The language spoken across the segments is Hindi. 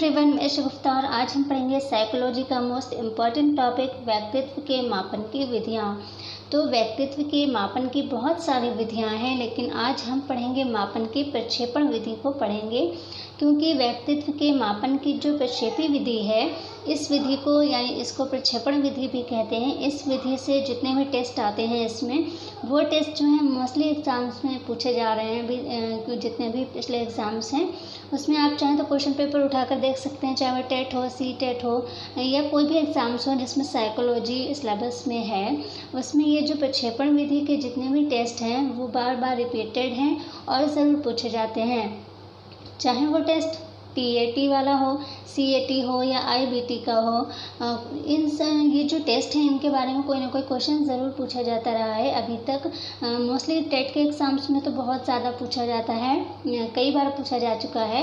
एवरीवन, मैं शगुफ्ता और आज हम पढ़ेंगे साइकोलॉजी का मोस्ट इम्पॉर्टेंट टॉपिक व्यक्तित्व के मापन की विधियाँ। तो व्यक्तित्व के मापन की बहुत सारी विधियाँ हैं, लेकिन आज हम पढ़ेंगे मापन की प्रक्षेपण विधि को पढ़ेंगे, क्योंकि व्यक्तित्व के मापन की जो प्रक्षेपी विधि है, इस विधि को यानी इसको प्रक्षेपण विधि भी कहते हैं। इस विधि से जितने भी टेस्ट आते हैं इसमें वो टेस्ट जो हैं मोस्टली एग्ज़ाम्स में पूछे जा रहे हैं। जितने भी पिछले एग्ज़ाम्स हैं उसमें आप चाहें तो क्वेश्चन पेपर उठाकर देख सकते हैं, चाहे वो टेट हो, सी टेट हो या कोई भी एग्ज़ाम्स हो जिसमें साइकोलॉजी सिलेबस में है। उसमें ये जो प्रक्षेपण विधि के जितने भी टेस्ट हैं वो बार बार रिपीटेड हैं और ज़रूर पूछे जाते हैं, चाहे वो टेस्ट TAT वाला हो, CAT हो या IBT का हो। ये जो टेस्ट हैं इनके बारे में कोई ना कोई क्वेश्चन ज़रूर पूछा जाता रहा है अभी तक। मोस्टली टेट के एग्ज़ाम्स में तो बहुत ज़्यादा पूछा जाता है, कई बार पूछा जा चुका है।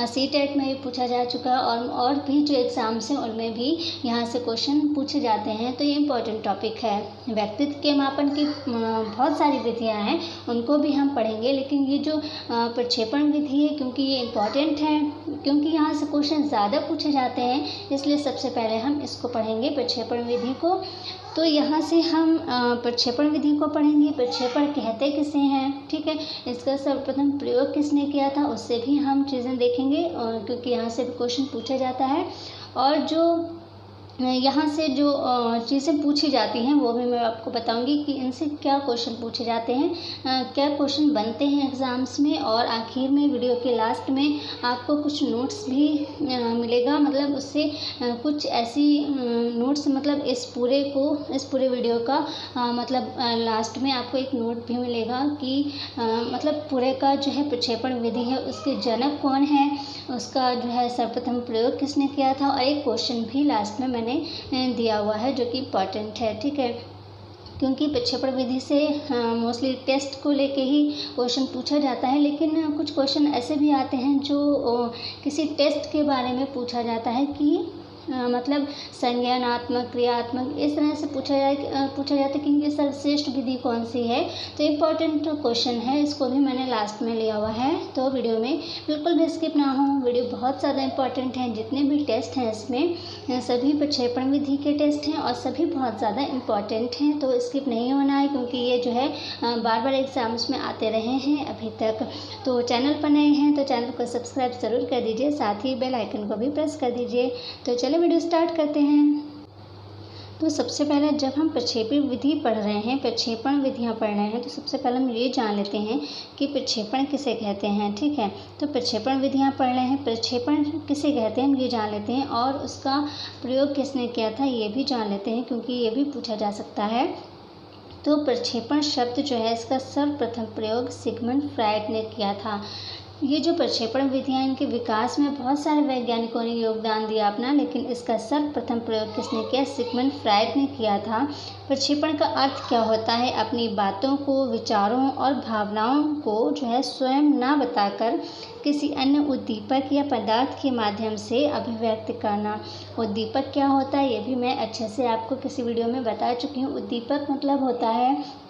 CTET में भी पूछा जा चुका है और भी जो एग्ज़ाम्स हैं उनमें भी यहाँ से क्वेश्चन पूछे जाते हैं। तो ये इम्पोर्टेंट टॉपिक है। व्यक्तित्व के मापन की बहुत सारी विधियाँ हैं, उनको भी हम पढ़ेंगे, लेकिन ये जो प्रक्षेपण विधि है क्योंकि ये इम्पॉर्टेंट है, क्योंकि यहाँ से क्वेश्चन ज़्यादा पूछे जाते हैं, इसलिए सबसे पहले हम इसको पढ़ेंगे प्रक्षेपण विधि को। तो यहाँ से हम प्रक्षेपण विधि को पढ़ेंगे। प्रक्षेपण कहते किसे हैं, ठीक है, इसका सर्वप्रथम प्रयोग किसने किया था उससे भी हम चीज़ें देखेंगे, क्योंकि यहाँ से भी क्वेश्चन पूछा जाता है। और जो यहाँ से जो चीज़ें पूछी जाती हैं वो भी मैं आपको बताऊंगी कि इनसे क्या क्वेश्चन पूछे जाते हैं, क्या क्वेश्चन बनते हैं एग्ज़ाम्स में। और आखिर में वीडियो के लास्ट में आपको कुछ नोट्स भी मिलेगा, मतलब उससे कुछ ऐसी नोट्स, मतलब इस पूरे वीडियो का मतलब लास्ट में आपको एक नोट भी मिलेगा कि मतलब पूरे का जो है प्रक्षेपण विधि है उसके जनक कौन है, उसका जो है सर्वप्रथम प्रयोग किसने किया था, और एक क्वेश्चन भी लास्ट में मैंने दिया हुआ है जो कि इम्पॉर्टेंट है, ठीक है। क्योंकि प्रक्षेपण विधि से मोस्टली टेस्ट को लेके ही क्वेश्चन पूछा जाता है, लेकिन कुछ क्वेश्चन ऐसे भी आते हैं जो किसी टेस्ट के बारे में पूछा जाता है कि मतलब संज्ञानात्मक, क्रियात्मक, इस तरह से पूछा जाता है कि इनकी सर्वश्रेष्ठ विधि कौन सी है। तो इम्पॉर्टेंट क्वेश्चन है, इसको भी मैंने लास्ट में लिया हुआ है, तो वीडियो में बिल्कुल भी स्किप ना हो। वीडियो बहुत ज़्यादा इम्पॉर्टेंट है, जितने भी टेस्ट हैं इसमें सभी प्रक्षेपण विधि के टेस्ट हैं और सभी बहुत ज़्यादा इम्पॉर्टेंट हैं, तो स्किप नहीं होना है, क्योंकि ये जो है बार बार एग्ज़ाम्स में आते रहे हैं अभी तक। तो चैनल पर नए हैं तो चैनल को सब्सक्राइब ज़रूर कर दीजिए, साथ ही बेल आइकन को भी प्रेस कर दीजिए। तो चलिए वीडियो स्टार्ट करते हैं। तो सबसे पहले जब हम प्रक्षेपण विधि पढ़ रहे हैं, प्रक्षेपण विधियाँ पढ़ रहे हैं, तो सबसे पहले हम ये जान लेते हैं कि प्रक्षेपण किसे कहते हैं, ठीक है। तो प्रक्षेपण विधियाँ पढ़ रहे हैं, प्रक्षेपण किसे कहते हैं हम ये जान लेते हैं, और उसका प्रयोग किसने किया था ये भी जान लेते हैं, क्योंकि ये भी पूछा जा सकता है। तो प्रक्षेपण शब्द जो है इसका सर्वप्रथम प्रयोग सिगमंड फ्रायड ने किया था। ये जो प्रक्षेपण विधियाँ, इनके विकास में बहुत सारे वैज्ञानिकों ने योगदान दिया अपना, लेकिन इसका सर्वप्रथम प्रयोग किसने किया, सिगमंड फ्रायड ने किया था। प्रक्षेपण का अर्थ क्या होता है, अपनी बातों को, विचारों और भावनाओं को जो है स्वयं ना बताकर किसी अन्य उद्दीपक या पदार्थ के माध्यम से अभिव्यक्त करना। उद्दीपक क्या होता है ये भी मैं अच्छे से आपको किसी वीडियो में बता चुकी हूँ। उद्दीपक मतलब होता है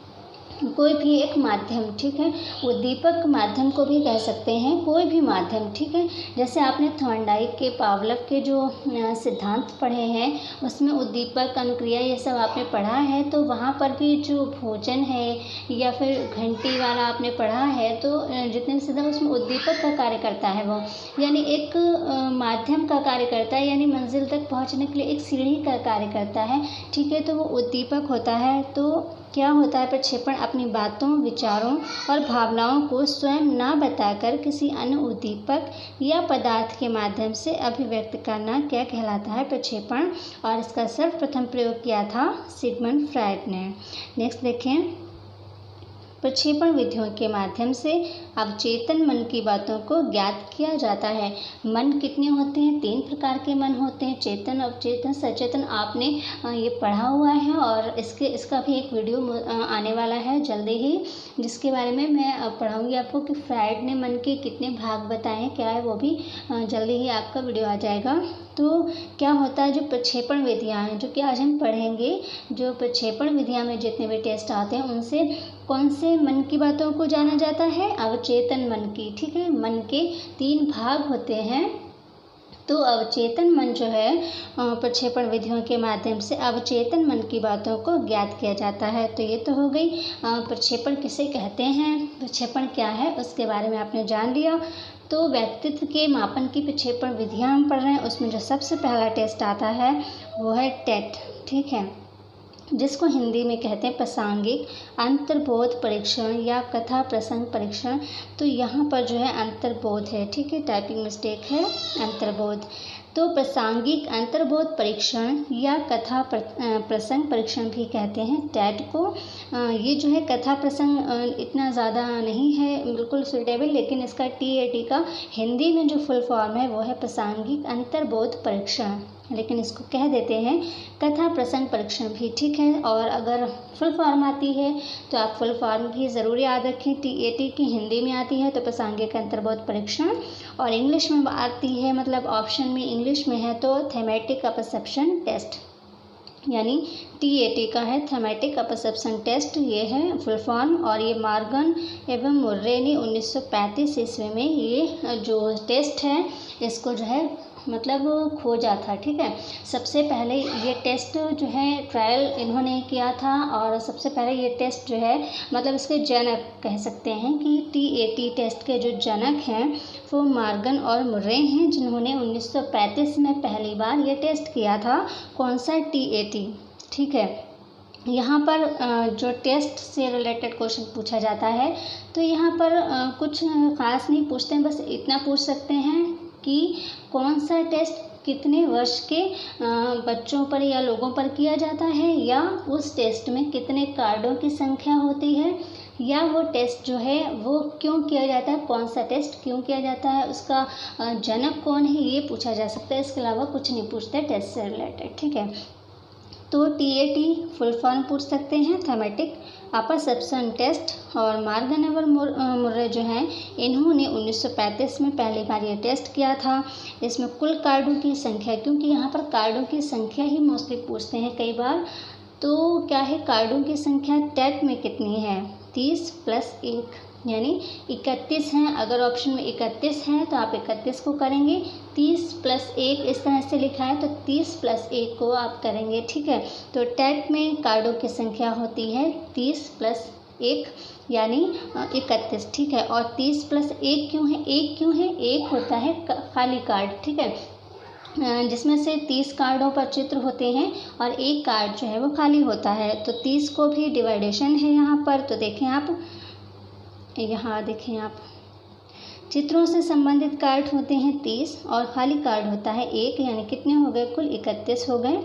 कोई भी एक माध्यम, ठीक है। उद्दीपक माध्यम को भी कह सकते हैं, कोई भी माध्यम, ठीक है। जैसे आपने थॉर्नडाइक के, पावलोव के जो सिद्धांत पढ़े हैं उसमें उद्दीपक, अनुक्रिया, ये सब आपने पढ़ा है। तो वहाँ पर भी जो भोजन है या फिर घंटी वाला आपने पढ़ा है, तो जितने भी सिद्धांत उसमें उद्दीपक का कार्य करता है वो, यानी एक माध्यम का कार्य करता है, यानी मंजिल तक पहुँचने के लिए एक सीढ़ी का कार्य करता है, ठीक है। तो वो उद्दीपक होता है। तो क्या होता है प्रक्षेपण, अपनी बातों, विचारों और भावनाओं को स्वयं ना बताकर किसी अन्य उद्दीपक या पदार्थ के माध्यम से अभिव्यक्त करना क्या कहलाता है, प्रक्षेपण। और इसका सर्वप्रथम प्रयोग किया था सिगमंड फ्रायड ने। नेक्स्ट देखें, प्रक्षेपण विधियों के माध्यम से अवचेतन मन की बातों को ज्ञात किया जाता है। मन कितने होते हैं, 3 प्रकार के मन होते हैं, चेतन, अवचेतन, सचेतन। आपने ये पढ़ा हुआ है और इसका भी एक वीडियो आने वाला है जल्दी ही, जिसके बारे में मैं पढ़ाऊँगी आपको कि फ्रायड ने मन के कितने भाग बताए हैं, क्या है वो भी जल्दी ही आपका वीडियो आ जाएगा। तो क्या होता है, जो प्रक्षेपण विधियाँ हैं जो कि आज हम पढ़ेंगे, जो प्रक्षेपण विधियाँ में जितने भी टेस्ट आते हैं उनसे कौन से मन की बातों को जाना जाता है, अवचेतन मन की, ठीक है। मन के 3 भाग होते हैं, तो अवचेतन मन जो है प्रक्षेपण विधियों के माध्यम से अवचेतन मन की बातों को ज्ञात किया जाता है। तो ये तो हो गई प्रक्षेपण किसे कहते हैं, प्रक्षेपण क्या है, उसके बारे में आपने जान लिया। तो व्यक्तित्व के मापन की प्रक्षेपण विधियाँ हम पढ़ रहे हैं, उसमें जो सबसे पहला टेस्ट आता है वो है टेट, ठीक है, जिसको हिंदी में कहते हैं प्रासंगिक अंतर्बोध परीक्षण या कथा प्रसंग परीक्षण। तो यहाँ पर जो है अंतर्बोध है, ठीक है, टाइपिंग मिस्टेक है, अंतर्बोध। तो प्रासंगिक अंतर्बोध परीक्षण या कथा प्रसंग परीक्षण भी कहते हैं टैट को। ये जो है कथा प्रसंग इतना ज़्यादा नहीं है बिल्कुल सुटेबल, लेकिन इसका TAT का हिंदी में जो फुल फॉर्म है वो है प्रासंगिक अंतर्बोध परीक्षण, लेकिन इसको कह देते हैं कथा प्रसंग परीक्षण भी, ठीक है। और अगर फुल फॉर्म आती है तो आप फुल फॉर्म भी ज़रूर याद रखें। TAT की हिंदी में आती है तो प्रासंगिक अंतर्बोध परीक्षण, और इंग्लिश में आती है, मतलब ऑप्शन में इंग्लिश में है तो थेमेटिक अपरसेप्शन टेस्ट, यानी TAT का है थेमेटिक अपरसेप्शन टेस्ट, ये है फुल फॉर्म। और ये मॉर्गन एवं मुर्रे ने 1935 ईस्वी में ये जो टेस्ट है इसको जो है मतलब खोजा था, ठीक है। सबसे पहले ये टेस्ट जो है ट्रायल इन्होंने किया था, और सबसे पहले ये टेस्ट जो है मतलब इसके जनक कह सकते हैं कि TAT टेस्ट के जो जनक हैं वो मॉर्गन और मुर्रे हैं, जिन्होंने 1935 में पहली बार ये टेस्ट किया था। कौन सा, TAT, ठीक है। यहाँ पर जो टेस्ट से रिलेटेड क्वेश्चन पूछा जाता है तो यहाँ पर कुछ ख़ास नहीं पूछते हैं, बस इतना पूछ सकते हैं कि कौन सा टेस्ट कितने वर्ष के बच्चों पर या लोगों पर किया जाता है, या उस टेस्ट में कितने कार्डों की संख्या होती है, या वो टेस्ट जो है वो क्यों किया जाता है, कौन सा टेस्ट क्यों किया जाता है, उसका जनक कौन है, ये पूछा जा सकता है। इसके अलावा कुछ नहीं पूछते टेस्ट से रिलेटेड, ठीक है। तो TAT फुल फॉर्म पूछ सकते हैं थेमेटिक अपरसेप्शन टेस्ट, और मॉर्गन और मुर्रे जो हैं इन्होंने 1935 में पहली बार ये टेस्ट किया था। इसमें कुल कार्डों की संख्या, क्योंकि यहाँ पर कार्डों की संख्या ही मोस्टली पूछते हैं कई बार, तो क्या है कार्डों की संख्या टेट में कितनी है, 30 + 1 यानी 31 हैं। अगर ऑप्शन में 31 है तो आप 31 को करेंगे, 30 + 1 इस तरह से लिखा है तो 30 + 1 को आप करेंगे, ठीक है। तो टेट में कार्डों की संख्या होती है 30 + 1 यानी 31, ठीक है। और 30 + 1 क्यों है, 1 क्यों है, 1 होता है खाली कार्ड, ठीक है, जिसमें से 30 कार्डों पर चित्र होते हैं और एक कार्ड जो है वो खाली होता है। तो 30 को भी डिवाइडेशन है यहाँ पर, तो देखें आप, यहाँ देखें आप, चित्रों से संबंधित कार्ड होते हैं 30 और खाली कार्ड होता है 1, यानी कितने हो गए, कुल 31 हो गए।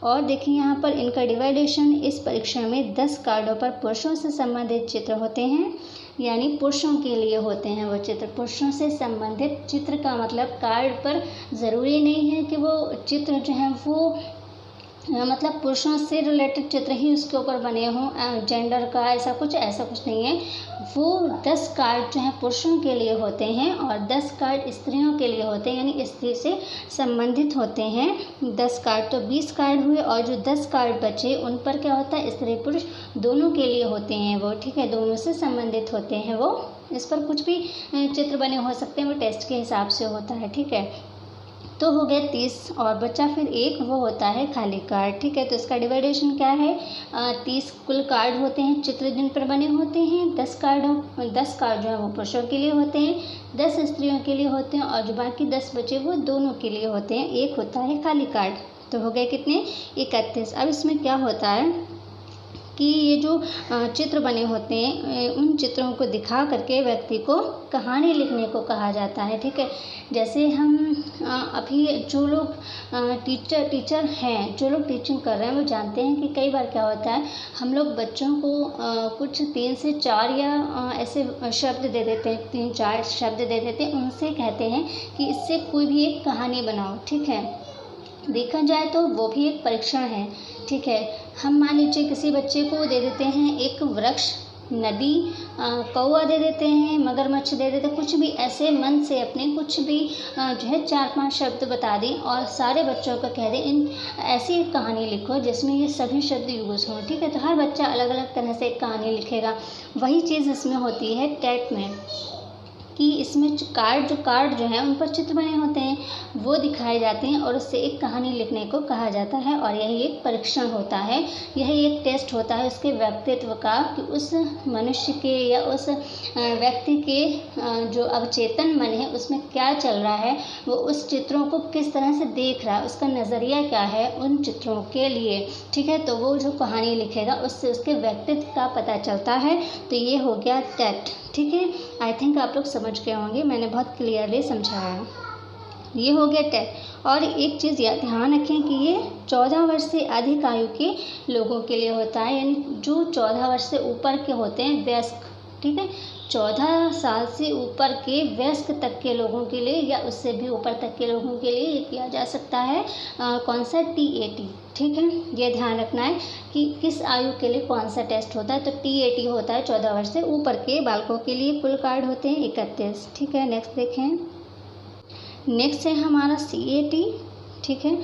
और देखिए यहाँ पर इनका डिवाइडेशन, इस परीक्षण में 10 कार्डों पर पुरुषों से संबंधित चित्र होते हैं, यानी पुरुषों के लिए होते हैं वो चित्र। पुरुषों से संबंधित चित्र का मतलब कार्ड पर ज़रूरी नहीं है कि वो चित्र जो है वो मतलब पुरुषों से रिलेटेड चित्र ही उसके ऊपर बने हों, जेंडर का ऐसा कुछ नहीं है। वो 10 कार्ड जो हैं पुरुषों के लिए होते हैं और 10 कार्ड स्त्रियों के लिए होते हैं, यानी स्त्री से संबंधित होते हैं 10 कार्ड। तो 20 कार्ड हुए और जो 10 कार्ड बचे उन पर क्या होता है, स्त्री पुरुष दोनों के लिए होते हैं वो, ठीक है, दोनों से संबंधित होते हैं वो। इस पर कुछ भी चित्र बने हो सकते हैं, वो टेस्ट के हिसाब से होता है, ठीक है। तो हो गए 30 और बचा फिर 1, वो होता है खाली कार्ड, ठीक है। तो इसका डिवाइडेशन क्या है, 30 कुल कार्ड होते हैं चित्र जिन पर बने होते हैं, 10 कार्ड जो है वो पुरुषों के लिए होते हैं, 10 स्त्रियों के लिए होते हैं, और जो बाकी 10 बचे वो दोनों के लिए होते हैं, 1 होता है खाली कार्ड। तो हो गए कितने, 31। अब इसमें क्या होता है कि ये जो चित्र बने होते हैं उन चित्रों को दिखा करके व्यक्ति को कहानी लिखने को कहा जाता है, ठीक है। जैसे हम अभी जो लोग टीचर हैं, जो लोग टीचिंग कर रहे हैं वो जानते हैं कि कई बार क्या होता है, हम लोग बच्चों को कुछ 3 से 4 या ऐसे शब्द दे देते हैं, 3-4 शब्द दे देते हैं, उनसे कहते हैं कि इससे कोई भी एक कहानी बनाओ, ठीक है। देखा जाए तो वो भी एक परीक्षण है, ठीक है। हम मान लीजिए किसी बच्चे को दे देते हैं एक वृक्ष, नदी, कौवा दे देते हैं, मगरमच्छ दे देते हैं, कुछ भी ऐसे मन से अपने कुछ भी जो है 4-5 शब्द बता दें और सारे बच्चों को कह दें इन ऐसी एक कहानी लिखो जिसमें ये सभी शब्द यूज़ हों, ठीक है। तो हर बच्चा अलग अलग तरह से एक कहानी लिखेगा। वही चीज़ इसमें होती है टेट में, कि इसमें कार्ड जो है उन पर चित्र बने होते हैं, वो दिखाए जाते हैं और उससे एक कहानी लिखने को कहा जाता है। और यही एक परीक्षण होता है, यही एक टेस्ट होता है उसके व्यक्तित्व का, कि उस मनुष्य के या उस व्यक्ति के जो अवचेतन मन है उसमें क्या चल रहा है, वो उस चित्रों को किस तरह से देख रहा है, उसका नज़रिया क्या है उन चित्रों के लिए। ठीक है, तो वो जो कहानी लिखेगा उससे उसके व्यक्तित्व का पता चलता है। तो ये हो गया टेट। ठीक है, आई थिंक आप लोग समझ गए होंगे, मैंने बहुत क्लियरली समझाया है। ये हो गया टेट। और एक चीज़ ध्यान रखें कि ये 14 वर्ष से अधिक आयु के लोगों के लिए होता है, यानी जो 14 वर्ष से ऊपर के होते हैं वयस्क। ठीक है, 14 साल से ऊपर के वयस्क तक के लोगों के लिए या उससे भी ऊपर तक के लोगों के लिए ये किया जा सकता है कौन सा TAT। ठीक है, ये ध्यान रखना है कि किस आयु के लिए कौन सा टेस्ट होता है। तो TAT होता है 14 वर्ष से ऊपर के बालकों के लिए। कुल कार्ड होते हैं 31। ठीक है, नेक्स्ट देखें। नेक्स्ट है हमारा CAT। ठीक है,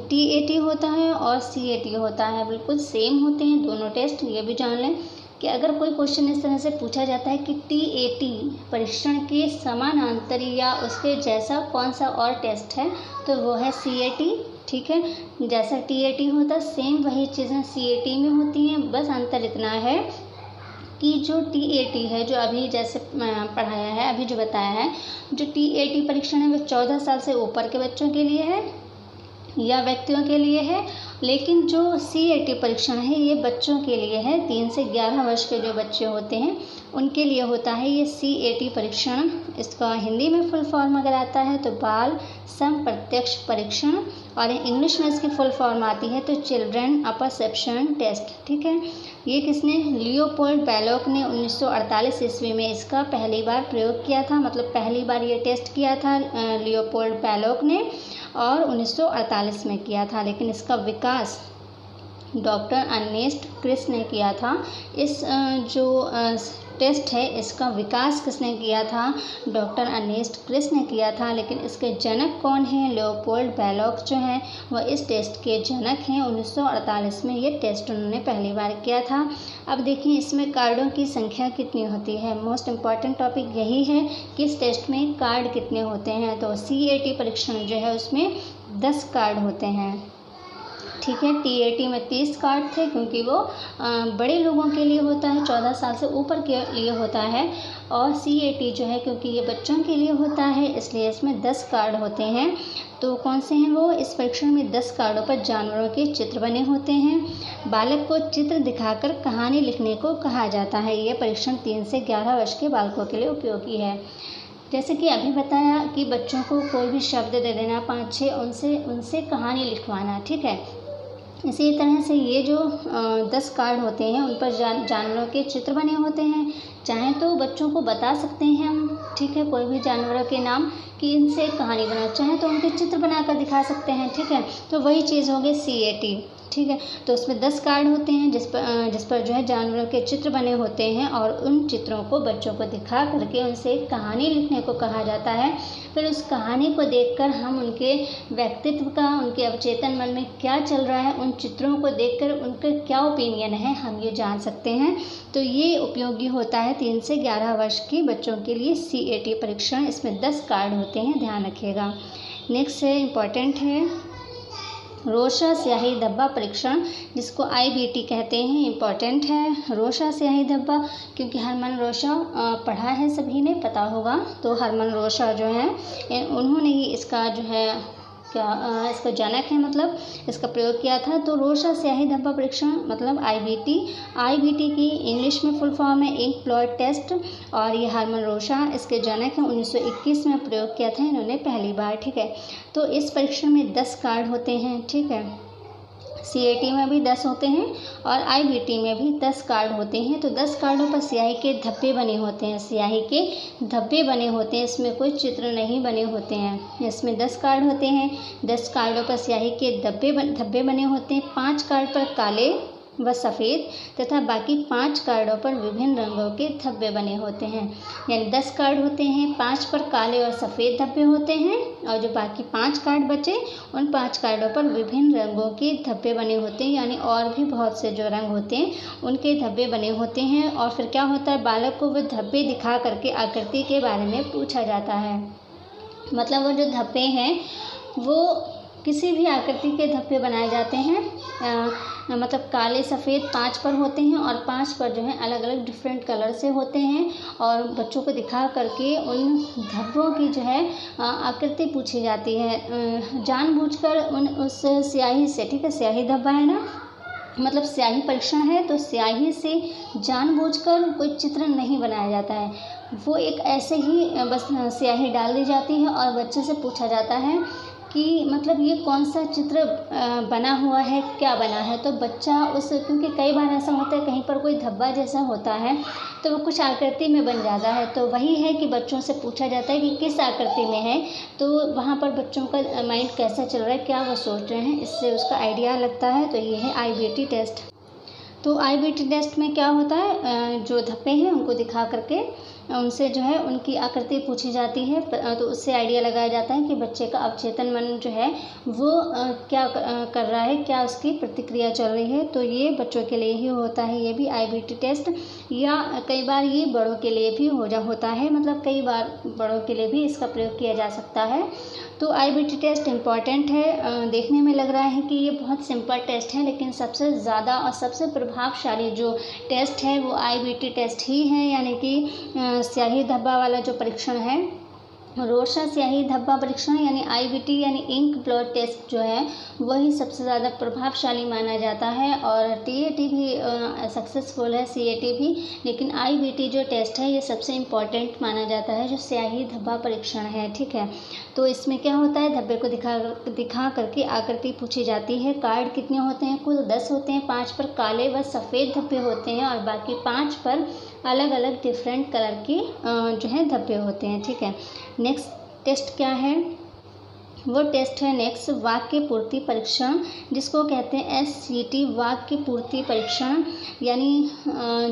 TAT होता है और CAT होता है, बिल्कुल सेम होते हैं दोनों टेस्ट। ये भी जान लें कि अगर कोई क्वेश्चन इस तरह से पूछा जाता है कि TAT परीक्षण के समानांतर या उसके जैसा कौन सा और टेस्ट है, तो वो है CAT। ठीक है, जैसा TAT होता है सेम वही चीज़ें CAT में होती हैं, बस अंतर इतना है कि जो TAT है, जो अभी जैसे पढ़ाया है, अभी जो बताया है, जो TAT परीक्षण है वो 14 साल से ऊपर के बच्चों के लिए है या व्यक्तियों के लिए है, लेकिन जो CAT परीक्षण है ये बच्चों के लिए है। 3 से 11 वर्ष के जो बच्चे होते हैं उनके लिए होता है ये CAT परीक्षण। इसका हिंदी में फुल फॉर्म अगर आता है तो बाल समप्रत्यक्ष परीक्षण, और इंग्लिश में इसकी फुल फॉर्म आती है तो चिल्ड्रन अपरसेप्शन टेस्ट। ठीक है, ये किसने, लियोपोल्ड बैलोक ने 1948 ईस्वी में इसका पहली बार प्रयोग किया था, मतलब पहली बार ये टेस्ट किया था लियोपोल्ड बैलोक ने, और 1948 में किया था। लेकिन इसका विकास डॉक्टर अर्नेस्ट क्रिस ने किया था। इस जो टेस्ट है इसका विकास किसने किया था, डॉक्टर अर्नेस्ट क्रिस ने किया था। लेकिन इसके जनक कौन हैं, लियोपोल्ड बैलोक जो हैं वह इस टेस्ट के जनक हैं। 1948 में ये टेस्ट उन्होंने पहली बार किया था। अब देखिए इसमें कार्डों की संख्या कितनी होती है, मोस्ट इम्पॉर्टेंट टॉपिक यही है कि इस टेस्ट में कार्ड कितने होते हैं। तो CAT परीक्षण जो है उसमें 10 कार्ड होते हैं। ठीक है, TAT में 30 कार्ड थे क्योंकि वो बड़े लोगों के लिए होता है, 14 साल से ऊपर के लिए होता है, और CAT जो है क्योंकि ये बच्चों के लिए होता है इसलिए इसमें 10 कार्ड होते हैं। तो कौन से हैं वो, इस परीक्षण में 10 कार्डों पर जानवरों के चित्र बने होते हैं। बालक को चित्र दिखाकर कहानी लिखने को कहा जाता है। ये परीक्षण 3 से 11 वर्ष के बालकों के लिए उपयोगी है। जैसे कि अभी बताया कि बच्चों को कोई भी शब्द दे देना 5-6, उनसे कहानी लिखवाना। ठीक है, इसी तरह से ये जो 10 कार्ड होते हैं उन पर जानवरों के चित्र बने होते हैं। चाहे तो बच्चों को बता सकते हैं हम, ठीक है, कोई भी जानवरों के नाम कि इनसे कहानी बना, चाहे तो उनके चित्र बनाकर दिखा सकते हैं। ठीक है, तो वही चीज़ हो गई CAT। ठीक है, तो उसमें 10 कार्ड होते हैं जिस पर जो है जानवरों के चित्र बने होते हैं, और उन चित्रों को बच्चों को दिखा करके उनसे एक कहानी लिखने को कहा जाता है। फिर उस कहानी को देखकर हम उनके व्यक्तित्व का, उनके अवचेतन मन में क्या चल रहा है, उन चित्रों को देखकर उनका क्या ओपिनियन है, हम ये जान सकते हैं। तो ये उपयोगी होता है 3 से 11 वर्ष के बच्चों के लिए CAT परीक्षण। इसमें 10 कार्ड होते हैं, ध्यान रखिएगा। नेक्स्ट है, इम्पॉर्टेंट है, रोशा स्याही धब्बा परीक्षण, जिसको IBT कहते हैं। इम्पॉर्टेंट है रोशा स्याही धब्बा, क्योंकि हरमन रोशा पढ़ा है, सभी ने पता होगा। तो हरमन रोशा जो है उन्होंने ही इसका जो है इसका जनक है, मतलब इसका प्रयोग किया था। तो रोशा स्याही धब्बा परीक्षण मतलब IBT की इंग्लिश में फुल फॉर्म है इंक ब्लड टेस्ट, और ये हरमन रोशा इसके जनक हैं। 1921 में प्रयोग किया था इन्होंने पहली बार। ठीक है, तो इस परीक्षण में 10 कार्ड होते हैं। ठीक है, CAT में भी 10 होते हैं और IBT में भी 10 कार्ड होते हैं। तो 10 कार्डों पर स्याही के धब्बे बने होते हैं, स्याही के धब्बे बने होते हैं, इसमें कोई चित्र नहीं बने होते हैं। इसमें 10 कार्ड होते हैं, 10 कार्डों पर स्याही के धब्बे बने होते हैं। 5 कार्ड पर काले व सफ़ेद तथा बाकी 5 कार्डों पर विभिन्न रंगों के धब्बे बने होते हैं। यानी 10 कार्ड होते हैं, 5 पर काले और सफ़ेद धब्बे होते हैं और जो बाकी 5 कार्ड बचे उन 5 कार्डों पर विभिन्न रंगों के धब्बे बने होते हैं, यानी और भी बहुत से जो रंग होते हैं उनके धब्बे बने होते हैं। और फिर क्या होता है, बालक को वो धब्बे दिखा करके आकृति के बारे में पूछा जाता है। मतलब वो जो धब्बे हैं वो किसी भी आकृति के धब्बे बनाए जाते हैं। मतलब काले सफ़ेद 5 पर होते हैं और 5 पर जो है अलग अलग डिफरेंट कलर से होते हैं और बच्चों को दिखा करके उन धब्बों की जो है आकृति पूछी जाती है जानबूझकर उस स्याही से। ठीक है, स्याही धब्बा है ना, मतलब स्याही परीक्षण है, तो स्याही से जानबूझकर कोई चित्र नहीं बनाया जाता है। वो एक ऐसे ही बस स्याही डाल दी जाती है और बच्चे से पूछा जाता है कि मतलब ये कौन सा चित्र बना हुआ है, क्या बना है। तो बच्चा क्योंकि कई बार ऐसा होता है कहीं पर कोई धब्बा जैसा होता है तो वो कुछ आकृति में बन जाता है, तो वही है कि बच्चों से पूछा जाता है कि किस आकृति में है, तो वहाँ पर बच्चों का माइंड कैसा चल रहा है, क्या वो सोच रहे हैं, इससे उसका आइडिया लगता है। तो ये है IBT टेस्ट। तो IBT टेस्ट में क्या होता है, जो धब्बे हैं उनको दिखा करके उनसे जो है उनकी आकृति पूछी जाती है, तो उससे आइडिया लगाया जाता है कि बच्चे का अवचेतन मन जो है वो क्या कर रहा है, क्या उसकी प्रतिक्रिया चल रही है। तो ये बच्चों के लिए ही होता है ये भी IBT टेस्ट, या कई बार ये बड़ों के लिए भी होता है, मतलब कई बार बड़ों के लिए भी इसका प्रयोग किया जा सकता है। तो IBT टेस्ट इम्पॉर्टेंट है। देखने में लग रहा है कि ये बहुत सिंपल टेस्ट है, लेकिन सबसे ज़्यादा और सबसे प्रभावशाली जो टेस्ट है वो IBT टेस्ट ही है, यानी कि स्याही धब्बा वाला जो परीक्षण है, रोशा स्याही धब्बा परीक्षण यानी IBT यानी इंक ब्लॉट टेस्ट जो है वही सबसे ज़्यादा प्रभावशाली माना जाता है। और TAT भी सक्सेसफुल है, CAT भी, लेकिन IBT जो टेस्ट है ये सबसे इम्पॉर्टेंट माना जाता है, जो स्याही धब्बा परीक्षण है। ठीक है, तो इसमें क्या होता है, धब्बे को दिखा करके आकृति पूछी जाती है। कार्ड कितने होते हैं, कुल 10 होते हैं। 5 पर काले व सफ़ेद धब्बे होते हैं और बाकी 5 पर अलग अलग डिफरेंट कलर के जो है धब्बे होते हैं। ठीक है, नेक्स्ट टेस्ट क्या है, वो टेस्ट है नेक्स्ट वाक्य पूर्ति परीक्षण, जिसको कहते हैं SCT वाक्य पूर्ति परीक्षण, यानी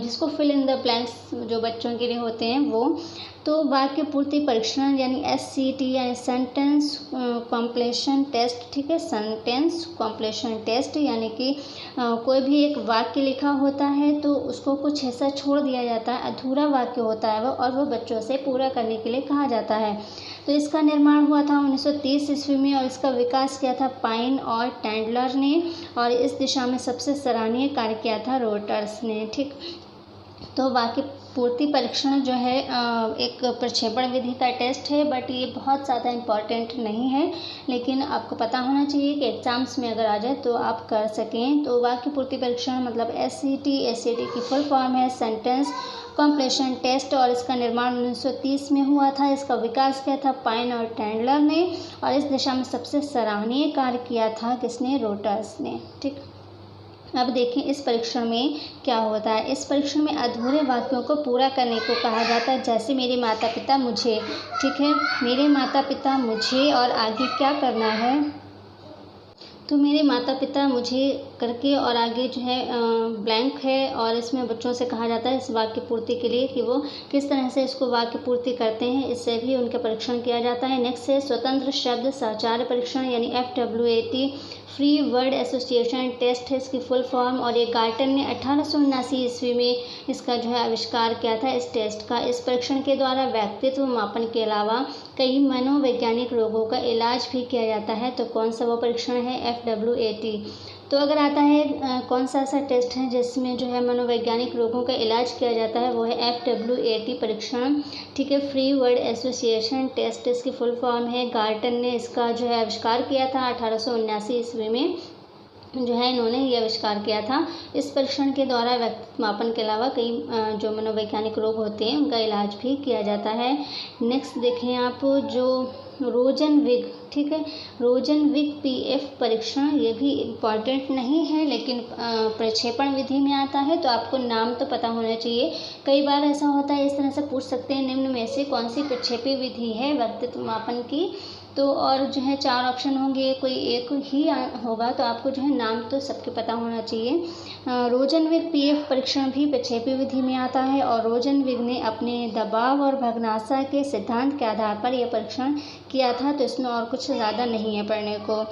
जिसको फिल इन द ब्लैंक्स जो बच्चों के लिए होते हैं वो। तो वाक्य पूर्ति परीक्षण यानी SCT यानी सेंटेंस कॉम्प्लीशन टेस्ट। ठीक है, सेंटेंस कॉम्प्लीशन टेस्ट यानी कि कोई भी एक वाक्य लिखा होता है तो उसको कुछ ऐसा छोड़ दिया जाता है, अधूरा वाक्य होता है वो, और वो बच्चों से पूरा करने के लिए कहा जाता है। तो इसका निर्माण हुआ था 1930 ईस्वी में और इसका विकास किया था पाइन और टैंडलर ने, और इस दिशा में सबसे सराहनीय कार्य किया था रोटर्स ने। ठीक, तो वाक्य पूर्ति परीक्षण जो है एक प्रक्षेपण विधि का टेस्ट है, बट ये बहुत ज़्यादा इम्पॉर्टेंट नहीं है, लेकिन आपको पता होना चाहिए कि एग्ज़ाम्स में अगर आ जाए तो आप कर सकें। तो वाक्य पूर्ति परीक्षण मतलब SCT की फुल फॉर्म है सेंटेंस कॉम्प्लीशन टेस्ट, और इसका निर्माण 1930 में हुआ था। इसका विकास किया था पाइन और टैंडलर ने, और इस दिशा में सबसे सराहनीय कार्य किया था किसने, रोटर्स ने। ठीक, अब देखें इस परीक्षण में क्या होता है। इस परीक्षण में अधूरे वाक्यों को पूरा करने को कहा जाता है, जैसे मेरे माता पिता मुझे। ठीक है, मेरे माता पिता मुझे, और आगे क्या करना है, तो मेरे माता पिता मुझे करके और आगे जो है ब्लैंक है, और इसमें बच्चों से कहा जाता है इस वाक्य पूर्ति के लिए कि वो किस तरह से इसको वाक्य पूर्ति करते हैं, इससे भी उनका परीक्षण किया जाता है। नेक्स्ट है स्वतंत्र शब्द साचार्य परीक्षण यानी FWAT free word association test है इसकी फुल फॉर्म, और ये गार्टन ने 1879 ईस्वी में इसका जो है आविष्कार किया था इस टेस्ट का। इस परीक्षण के द्वारा व्यक्तित्व मापन के अलावा कई मनोवैज्ञानिक रोगों का इलाज भी किया जाता है। तो कौन सा वो परीक्षण है, FWAT। तो अगर आता है कौन सा ऐसा टेस्ट है जिसमें जो है मनोवैज्ञानिक रोगों का इलाज किया जाता है, वो है FWAT परीक्षण। ठीक है, फ्री वर्ड एसोसिएशन टेस्ट इसकी फुल फॉर्म है। गार्टन ने इसका जो है आविष्कार किया था 1879 ईस्वी में, जो है इन्होंने ये आविष्कार किया था। इस परीक्षण के द्वारा व्यक्तित्व मापन के अलावा कई जो मनोवैज्ञानिक रोग होते हैं उनका इलाज भी किया जाता है। नेक्स्ट देखें आप जो रोजनविग। ठीक है, रोजनविग PF परीक्षण, ये भी इम्पॉर्टेंट नहीं है लेकिन प्रक्षेपण विधि में आता है, तो आपको नाम तो पता होना चाहिए। कई बार ऐसा होता है, इस तरह से पूछ सकते हैं निम्न में से कौन सी प्रक्षेपी विधि है व्यक्तित्व मापन की, तो और जो है 4 ऑप्शन होंगे, कोई एक ही होगा, तो आपको जो है नाम तो सबके पता होना चाहिए। रोजनविग पीएफ परीक्षण भी प्रक्षेपी विधि में आता है और रोजनविग ने अपने दबाव और भग्नाशय के सिद्धांत के आधार पर यह परीक्षण किया था, तो इसमें और कुछ ज़्यादा नहीं है पढ़ने को।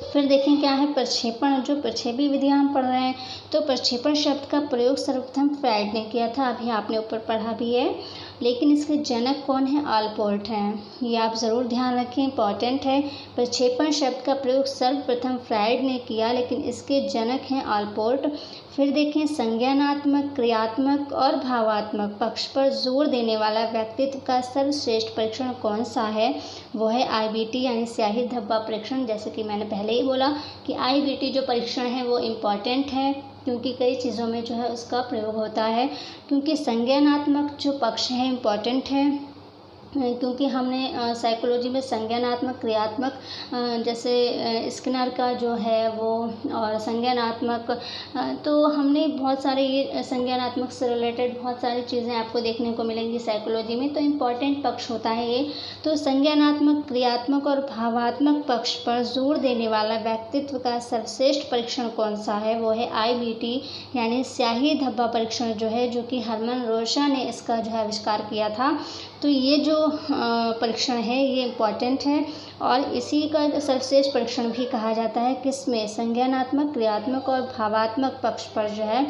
फिर देखें क्या है प्रक्षेपण, जो प्रक्षेपी विधियाँ हम पढ़ रहे हैं, तो प्रक्षेपण शब्द का प्रयोग सर्वप्रथम फ्राइड ने किया था, अभी आपने ऊपर पढ़ा भी है, लेकिन इसके जनक कौन है? आलपोर्ट हैं, ये आप ज़रूर ध्यान रखें, इंपॉर्टेंट है। प्रक्षेपण शब्द का प्रयोग सर्वप्रथम फ्राइड ने किया, लेकिन इसके जनक हैं आलपोर्ट। फिर देखें संज्ञानात्मक, क्रियात्मक और भावात्मक पक्ष पर जोर देने वाला व्यक्तित्व का सर्वश्रेष्ठ परीक्षण कौन सा है? वो है IBT यानी स्याही धब्बा परीक्षण। जैसे कि मैंने पहले ही बोला कि IBT जो परीक्षण है वो इम्पॉर्टेंट है, क्योंकि कई चीज़ों में जो है उसका प्रयोग होता है। क्योंकि संज्ञानात्मक जो पक्ष है इम्पॉर्टेंट है, क्योंकि हमने साइकोलॉजी में संज्ञानात्मक, क्रियात्मक, जैसे स्किनर का जो है वो, और संज्ञानात्मक, तो हमने बहुत सारे ये संज्ञानात्मक से रिलेटेड बहुत सारी चीज़ें आपको देखने को मिलेंगी साइकोलॉजी में, तो इम्पॉर्टेंट पक्ष होता है ये। तो संज्ञानात्मक, क्रियात्मक और भावात्मक पक्ष पर जोर देने वाला व्यक्तित्व का सर्वश्रेष्ठ परीक्षण कौन सा है? वो है IBT यानी स्याही धब्बा परीक्षण जो है, जो कि हरमन रोशा ने इसका जो है आविष्कार किया था। तो ये जो परीक्षण है ये इम्पॉर्टेंट है, और इसी का सर्वश्रेष्ठ परीक्षण भी कहा जाता है। किसमें? संज्ञानात्मक, क्रियात्मक और भावात्मक पक्ष पर जो है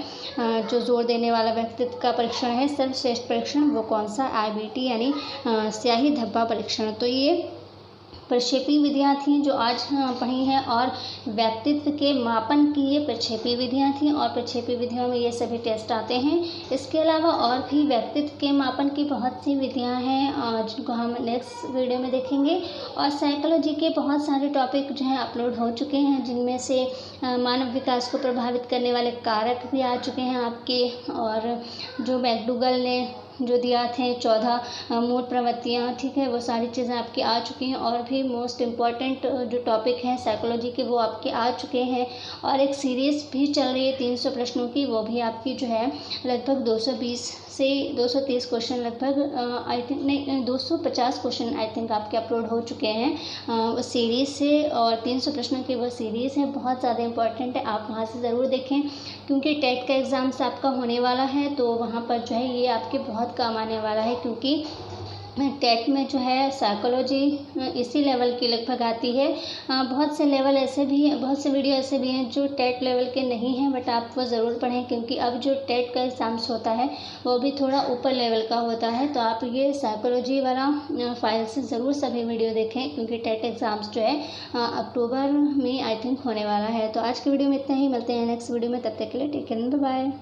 जो जोर देने वाला व्यक्तित्व का परीक्षण है सर्वश्रेष्ठ परीक्षण, वो कौन सा? IBT यानी स्याही धब्बा परीक्षण। तो ये प्रक्षेपी विधियाँ थीं जो आज पढ़ी हैं, और व्यक्तित्व के मापन की ये प्रक्षेपी विधियाँ थीं, और प्रक्षेपी विधियों में ये सभी टेस्ट आते हैं। इसके अलावा और भी व्यक्तित्व के मापन की बहुत सी विधियाँ हैं जिनको हम नेक्स्ट वीडियो में देखेंगे। और साइकोलॉजी के बहुत सारे टॉपिक जो हैं अपलोड हो चुके हैं, जिनमें से मानव विकास को प्रभावित करने वाले कारक भी आ चुके हैं आपके, और जो मैकडूगल ने जो दिया थे 14 मूल प्रवृत्तियाँ, ठीक है, वो सारी चीज़ें आपकी आ चुकी हैं। और भी मोस्ट इम्पॉर्टेंट जो टॉपिक हैं साइकोलॉजी के वो आपके आ चुके हैं, और एक सीरीज़ भी चल रही है 300 प्रश्नों की, वो भी आपकी जो है लगभग 220 से 230 क्वेश्चन लगभग आई थिंक, नहीं 250 क्वेश्चन आई थिंक आपके अपलोड हो चुके हैं उस सीरीज़ से, और 300 प्रश्नों की वो सीरीज़ है, बहुत ज़्यादा इंपॉर्टेंट है, आप वहाँ से ज़रूर देखें, क्योंकि टेट का एग्ज़ाम्स आपका होने वाला है, तो वहाँ पर जो है ये आपके बहुत काम आने वाला है। क्योंकि टेट में जो है साइकोलॉजी इसी लेवल की लगभग आती है। बहुत से लेवल ऐसे भी हैं, बहुत से वीडियो ऐसे भी हैं जो टेट लेवल के नहीं हैं, बट आप वो ज़रूर पढ़ें, क्योंकि अब जो टेट का एग्ज़ाम्स होता है वो भी थोड़ा ऊपर लेवल का होता है। तो आप ये साइकोलॉजी वाला फाइल से ज़रूर सभी वीडियो देखें, क्योंकि टेट एग्ज़ाम्स जो है अक्टूबर में आई थिंक होने वाला है। तो आज की वीडियो में इतना ही, मिलते हैं नेक्स्ट वीडियो में, तब तक के लिए टेक केयर, बाय बाय।